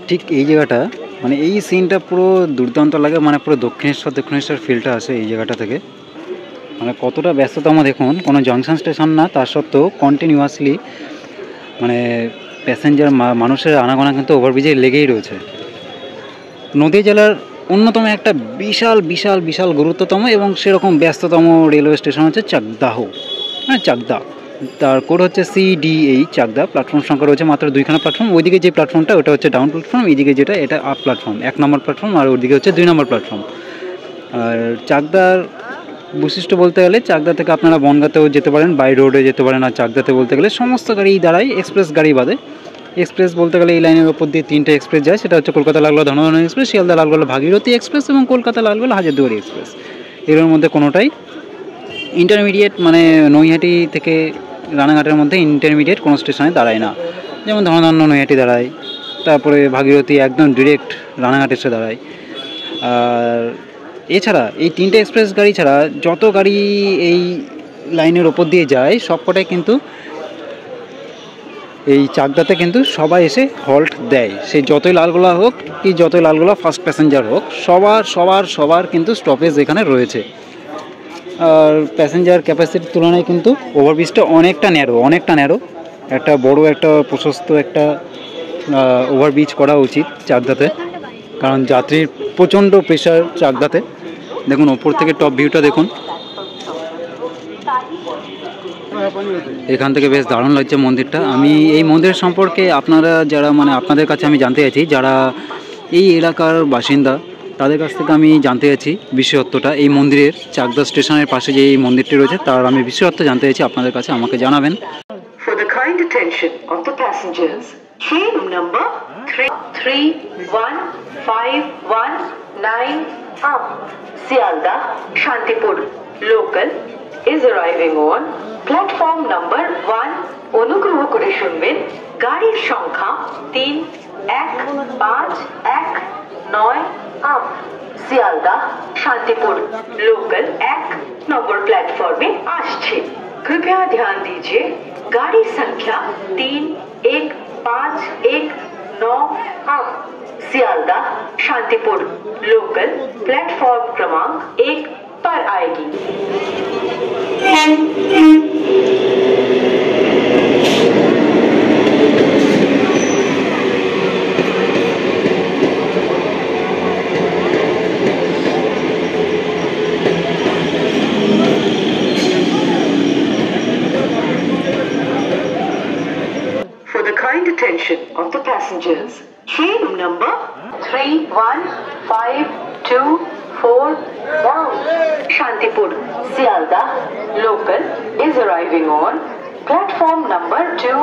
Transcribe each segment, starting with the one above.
ঠিক এই জায়গাটা মানে এই সিনটা পুরো দুর্দান্ত লাগে, মানে পুরো দক্ষিণেশ্বর ফিলটা আসে এই জায়গাটা থেকে। মানে কতটা ব্যস্ততম দেখুন, কোনো জংশন স্টেশন না, তার সত্ত্বেও কন্টিনিউয়াসলি মানে প্যাসেঞ্জার মানুষের আনাগোনা কিন্তু ওভারব্রিজে লেগেই রয়েছে। নদীয়া জেলার অন্যতম একটা বিশাল বিশাল বিশাল গুরুত্বতম এবং সেরকম ব্যস্ততম রেলওয়ে স্টেশন হচ্ছে চাকদাহ, মানে চাকদা। তার কোড হচ্ছে CDH চাকদা। প্ল্যাটফর্ম সংখ্যা রয়েছে মাত্র 2খানা প্ল্যাটফর্ম। ওইদিকে যে প্ল্যাটফর্মটা ওটা হচ্ছে ডাউন প্ল্যাটফর্ম, এইদিকে যেটা এটা আপ প্ল্যাটফর্ম, 1 নম্বর প্ল্যাটফর্ম, আর ওইদিকে হচ্ছে 2 নম্বর প্ল্যাটফর্ম। আর চাকদার বৈশিষ্ট্য বলতে গেলে চাকদা থেকে আপনারা বনগাঁতেও যেতে পারেন, বাই রোডে যেতে পারেন। আর চাকদাতে বলতে গেলে সমস্ত গাড়ি দাঁড়ায়, এক্সপ্রেস গাড়ি বাদে। এক্সপ্রেস বলতে গেলে এই লাইনের ওপর দিয়ে 3টে এক্সপ্রেস যায়, সেটা হচ্ছে কলকাতা লালগোলা ধনধন এক্সপ্রেস, শিয়ালদা লালগোলা ভাগীরথী এক্সপ্রেস এবং কলকাতা লালগোলা হাজারদুয়ারি এক্সপ্রেস। এগুলোর মধ্যে কোনোটাই ইন্টারমিডিয়েট মানে নৈহাটি থেকে রানাঘাটের মধ্যে ইন্টারমিডিয়েট কোনো স্টেশনে দাঁড়ায় না। যেমন ধনধন্য নৈহাটি দাঁড়ায়, তারপরে ভাগীরথী একদম ডিরেক্ট রানাঘাট এসে দাঁড়ায়। আর এছাড়া এই 3টে এক্সপ্রেস গাড়ি ছাড়া যত গাড়ি এই লাইনের ওপর দিয়ে যায় সবকটাই কিন্তু এই চাকদাতে কিন্তু সবাই এসে হল্ট দেয়। সেই যতই লালগোলা হোক কি যতই লালগোলা ফার্স্ট প্যাসেঞ্জার হোক, সবার কিন্তু স্টপেজ এখানে রয়েছে। আর প্যাসেঞ্জার ক্যাপাসিটির তুলনায় কিন্তু ওভারব্রিজটা অনেকটা ন্যারো। একটা বড় একটা প্রশস্ত একটা ওভারব্রিজ করা উচিত চাকদাতে, কারণ যাত্রীর প্রচণ্ড প্রেশার চাকদাতে। দেখুন ওপর থেকে টপ ভিউটা দেখুন, এখান থেকে বেশ দারুণ লাগছে মন্দিরটা। আমি এই মন্দির সম্পর্কে আপনারা যারা মানে আপনাদের কাছে আমি জানতে চাইছি, যারা এই এলাকার বাসিন্দা তাদের কাছ থেকে আমি জানতে চাইছি বিশেষত্বটা এই মন্দিরের। চাকদা স্টেশনের পাশে যে এই মন্দিরটি রয়েছে তার আমি বিশেষত্ব জানতে চাইছি, আপনাদের কাছে আমাকে জানাবেন। For the kind attention of the passengers, train number 31519 up Sialdah Shantipur local is arriving on platform number 1. অনুগ্রহ করে শুনবেন গাড়ির সংখ্যা 31519 up Sialdah Shantipur local 1 নম্বর প্ল্যাটফর্মে আসছে। कृपया ध्यान दीजिए गाड़ी संख्या 31519 अब सियालदाह शांतिपुर लोकल प्लेटफॉर्म क्रमांक 1 पर आएगी। Attention of the passengers, train number 31524 down Shantipur Sialdah local is arriving on platform number 2.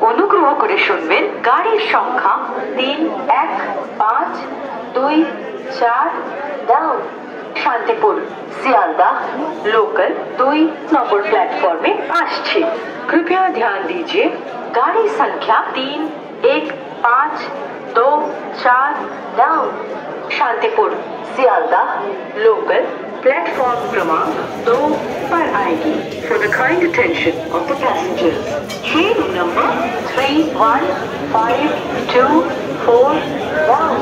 অনুগ্রহ করে শুনবেন গাড়ির সংখ্যা 31524 down Shantipur Sealdah local 2 number platform में আসছে। कृपया ध्यान दीजिए गाड़ी संख्या 31524 down Shantipur Sealdah local platform क्रमांक 2 पर आएगी। For the kind attention of the passengers, train number 31524 down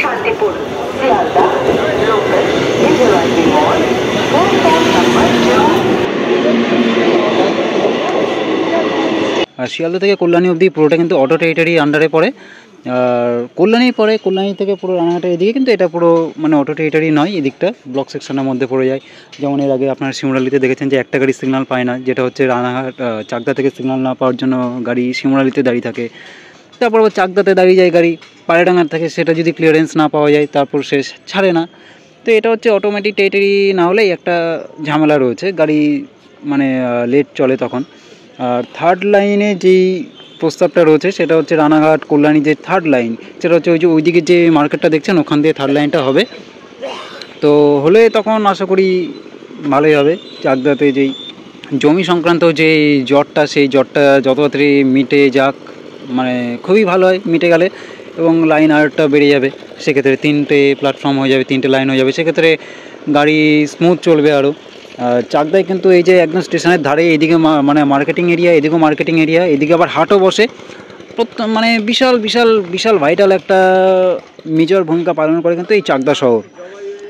Shantipur Sealdah local is arriving on platform number 2. আর শিয়ালদা থেকে কল্যাণী অবধি পুরোটা কিন্তু অটো টেরিটরি আন্ডারে পড়ে। আর কল্যাণী থেকে পুরো রানাঘাটের এদিকে কিন্তু এটা পুরো মানে অটো টেরিটরি নয়, এদিকটা ব্লক সেকশনের মধ্যে পড়ে যায়। যেমন এর আগে আপনারা শিমুরালিতে দেখেছেন যে একটা গাড়ি সিগন্যাল পায় না, যেটা হচ্ছে রানাঘাট চাকদা থেকে সিগন্যাল না পাওয়ার জন্য গাড়ি শিমুরালিতে দাঁড়িয়ে থাকে। তারপর আবার চাকদাতে দাঁড়িয়ে যায় গাড়ি, পাড়াডাঙ্গার থাকে, সেটা যদি ক্লিয়ারেন্স না পাওয়া যায় তারপর সে ছাড়ে না। তো এটা হচ্ছে অটোমেটিক টেরিটরি না হলেই একটা ঝামেলা রয়েছে, গাড়ি মানে লেট চলে তখন। আর থার্ড লাইনে যেই প্রস্তাবটা রয়েছে সেটা হচ্ছে রানাঘাট কল্যাণী যে থার্ড লাইন, সেটা হচ্ছে ওইদিকে যে মার্কেটটা দেখছেন ওখান দিয়ে থার্ড লাইনটা হবে। তো হলে তখন আশা করি ভালোই হবে। চাকদাতে যেই জমি সংক্রান্ত যে জটটা, সেই জটটা যত তাড়াতাড়ি মিটে যাক, মানে খুবই ভালো হয় মিটে গেলে, এবং লাইন আরেকটা বেড়ে যাবে। সেক্ষেত্রে 3টে প্ল্যাটফর্ম হয়ে যাবে, 3টে লাইন হয়ে যাবে, সেক্ষেত্রে গাড়ি স্মুথ চলবে আরও। চাকদায় কিন্তু এই যে একদম স্টেশনের ধারে এদিকে মানে মার্কেটিং এরিয়া, এদিকেও মার্কেটিং এরিয়া, এদিকে আবার হাটও বসে। মানে বিশাল বিশাল বিশাল ভাইটাল একটা মেজর ভূমিকা পালন করে কিন্তু এই চাকদা শহর।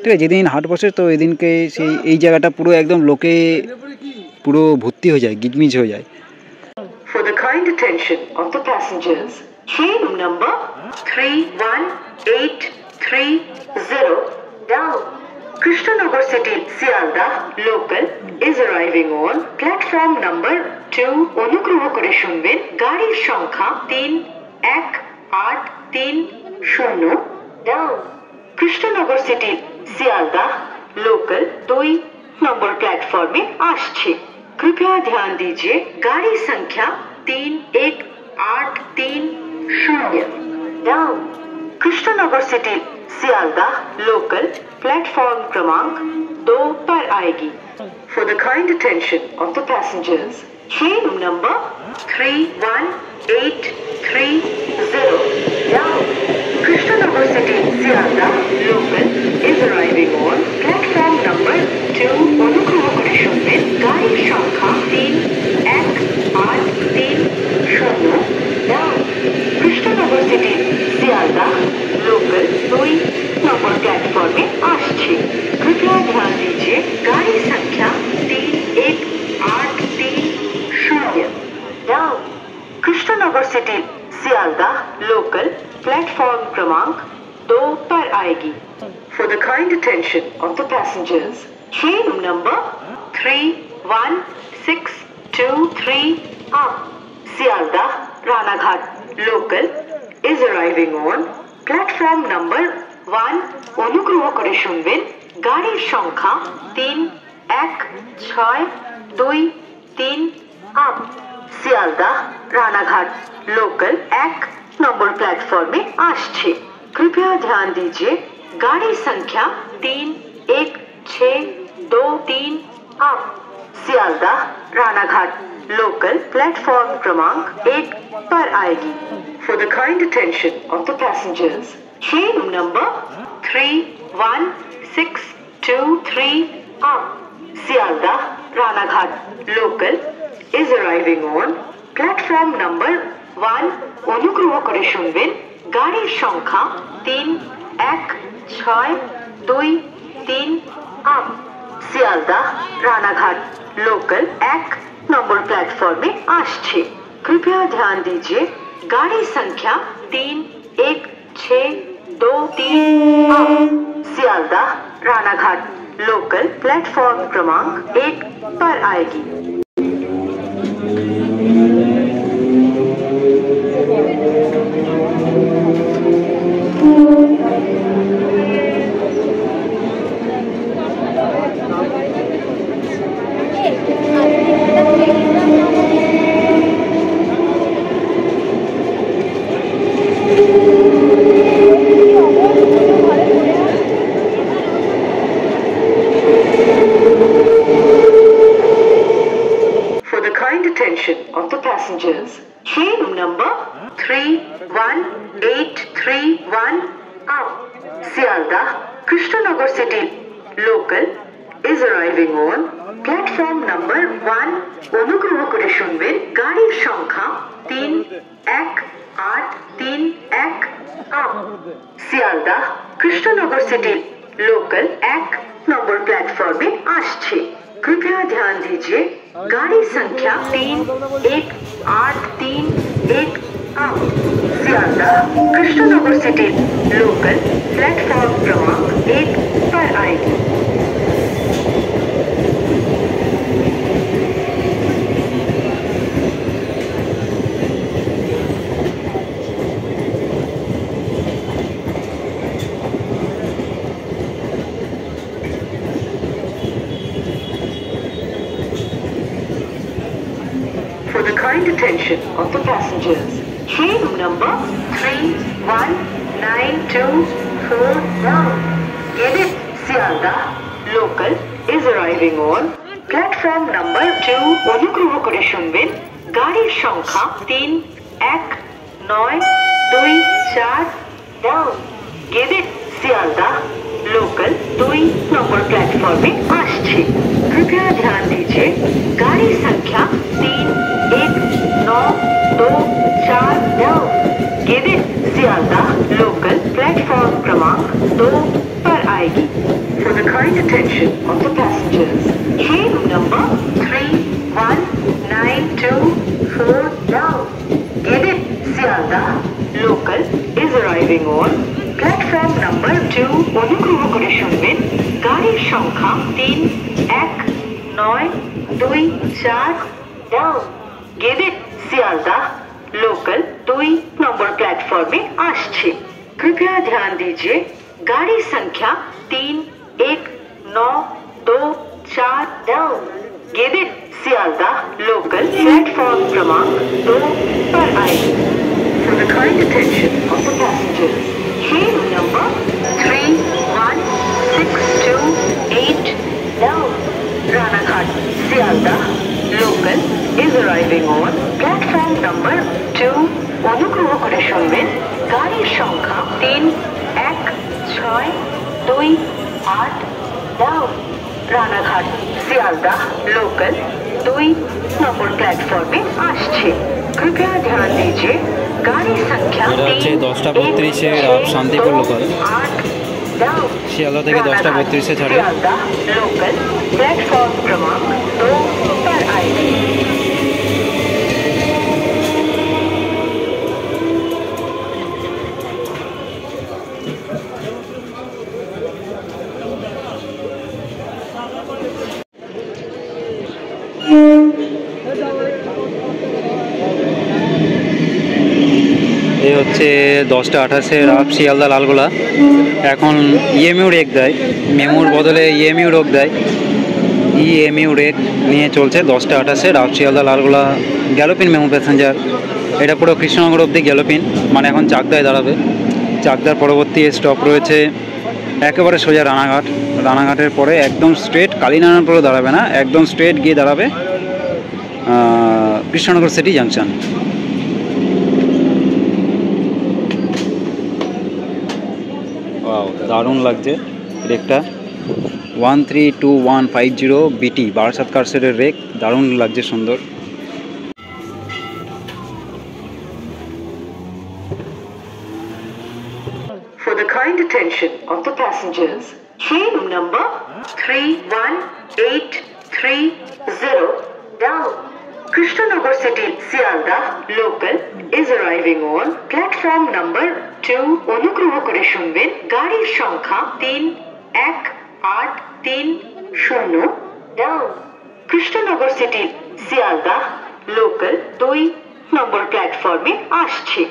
ঠিক আছে, যেদিন হাট বসে তো এই দিনকে এই জায়গাটা পুরো একদম লোকে পুরো ভর্তি হয়ে যায়, গিজমিজ হয়ে যায়। For the kind attention of the passengers, train number 31830 down Krishnanagar City Sialdah local is arriving on platform number 2. অনুগ্রহ করে শুনবেন গাড়ির সংখ্যা 31830 down Krishnanagar City Sialdah local 2 number platform में आश्चे। कृपया ध्यान दीजिए गाड़ी संख्या 31830 down Krishnanagar city Sealdah local platform क्रमांक 2 पर आएगी। For the kind attention of the passengers, train number 31830 down Krishnanagar city Sealdah local is arriving on platform number 2. অনুগ্রহ করে শুনবেন গাড়ির সংখ্যা 31830 down Krishnanagar city Sealdah local 2 number platform में आश्चे। कृपया ध्यान दीजिए गाड़ी संख्या 31830 down Krishnanagar city Sealdah local platform क्रमांक 2 पर आएगी। For the kind attention of the passengers, train number 31623 up Sialdah Ranaghat local is arriving on platform number 1. অনুগ্রহ করে শুনবেন গাড়ির সংখ্যা 31623 up Sialdah Ranaghat local 1 number platform में आश्चे। कृपया ध्यान दीजिए गाड़ी संख्या 31623 अब सियालदाह रानाघाट लोकल प्लेटफॉर्म क्रमांक 1 पर आएगी। For the kind attention of the passengers, train number 31623 अब Sealdah Ranaghat local is arriving on platform number 1. অনুগ্রহ করে শুনবেন গাড়ির সংখ্যা 31623 अब Sealdah Ranaghat local 1 number platform में आश्चे। कृपया ध्यान दीजिए गाड़ी संख्या 31623 अब सियालदाह रानाघाट लोकल प्लेटफॉर्म क्रमांक 1 पर आएगी। Of the passengers, train number 31831 up Sialdah Krishnanagar City local is arriving on platform number 1. অনুগ্রহ করে শুনবেন গাড়ির সংখ্যা 31831 up Sialdah Krishnanagar City local 1 number platform में आश्चे। कृपया ध्यान दीजिए गाड़ी संख्या 31831 अब Sealdah Krishnanagar city local platform क्रमांक 1 पर आएगी। For the kind attention of the passengers, train number 31924 down Gedit Sialdah local is arriving on platform number 2. অনুগ্রহ করে শুনবেন গাড়ির সংখ্যা 31924 down Gedit Sialdah local 2 number platform में आश्चे। कृपया ध्यान दीजिए गाड़ी संख्या 31924 down kind attention of the passengers, train number 31924 down. Gidit Sialdah local is arriving on platform number 2. অনুগ্রহ করে শুনবেন গাড়ির সংখ্যা 31924 down. Gidit Sialdah local 2 number platform में आश्चे। कृपया ध्यान दीजिए गाड़ी संख्या 31924 डाउन गिदित सियालदाह लोकल प्लेटफॉर्म क्रमांक 2 पर आएगी। For the kind attention of the passengers, train number 31628 down Ranaghat Sialdah local is arriving on platform number 2. অনুগ্রহ করে শুনবেন গাড়ির সংখ্যা 31628 ডাউন রানাঘাট শিয়ালদাহ লোকাল 2 নম্বর প্ল্যাটফর্মে আসছে। कृपया ध्यान दीजिए गाड़ी संख्या 10:32 শান্তিপুর লোকাল শিয়ালদা থেকে 10:32 ছাড়ে। लोकल प्लेटफॉर्म क्रमांक 2 पर आएगी। এই হচ্ছে 10:28 রাত শিয়ালদা লালগোলা। এখন ইএমইউ রেক দেয়, মেমোর বদলে ইএমইউ রেক দেয়। ইএমইউ রেক নিয়ে চলছে 10:28 রাত Sealdah Lalgola galloping memo passenger. এটা পুরো কৃষ্ণনগর অবধি গ্যালোপিন, মানে এখন চাকদায় দাঁড়াবে। চাকদার পরবর্তী স্টপ রয়েছে একেবারে সোজা রানাঘাট। রানাঘাটের পরে একদম স্ট্রেট কালীনারায়ণপুরে দাঁড়াবে না, একদম স্ট্রেট গিয়ে দাঁড়াবে কৃষ্ণনগর সিটি জাংশন। দারুণ লাগছে রেকটা, 132150 বিটি বারাসাত কারসেটের রেক, দারুণ লাগছে, সুন্দর। For the kind attention of the passengers, train number 31830 down Krishnanagar City Sialdah local is arriving on platform number 2. অনুগ্রহ করে শুনবেন গাড়ির সংখ্যা 31830 down Krishnanagar City Sialdah local 2 নম্বর প্ল্যাটফর্মে আসছে।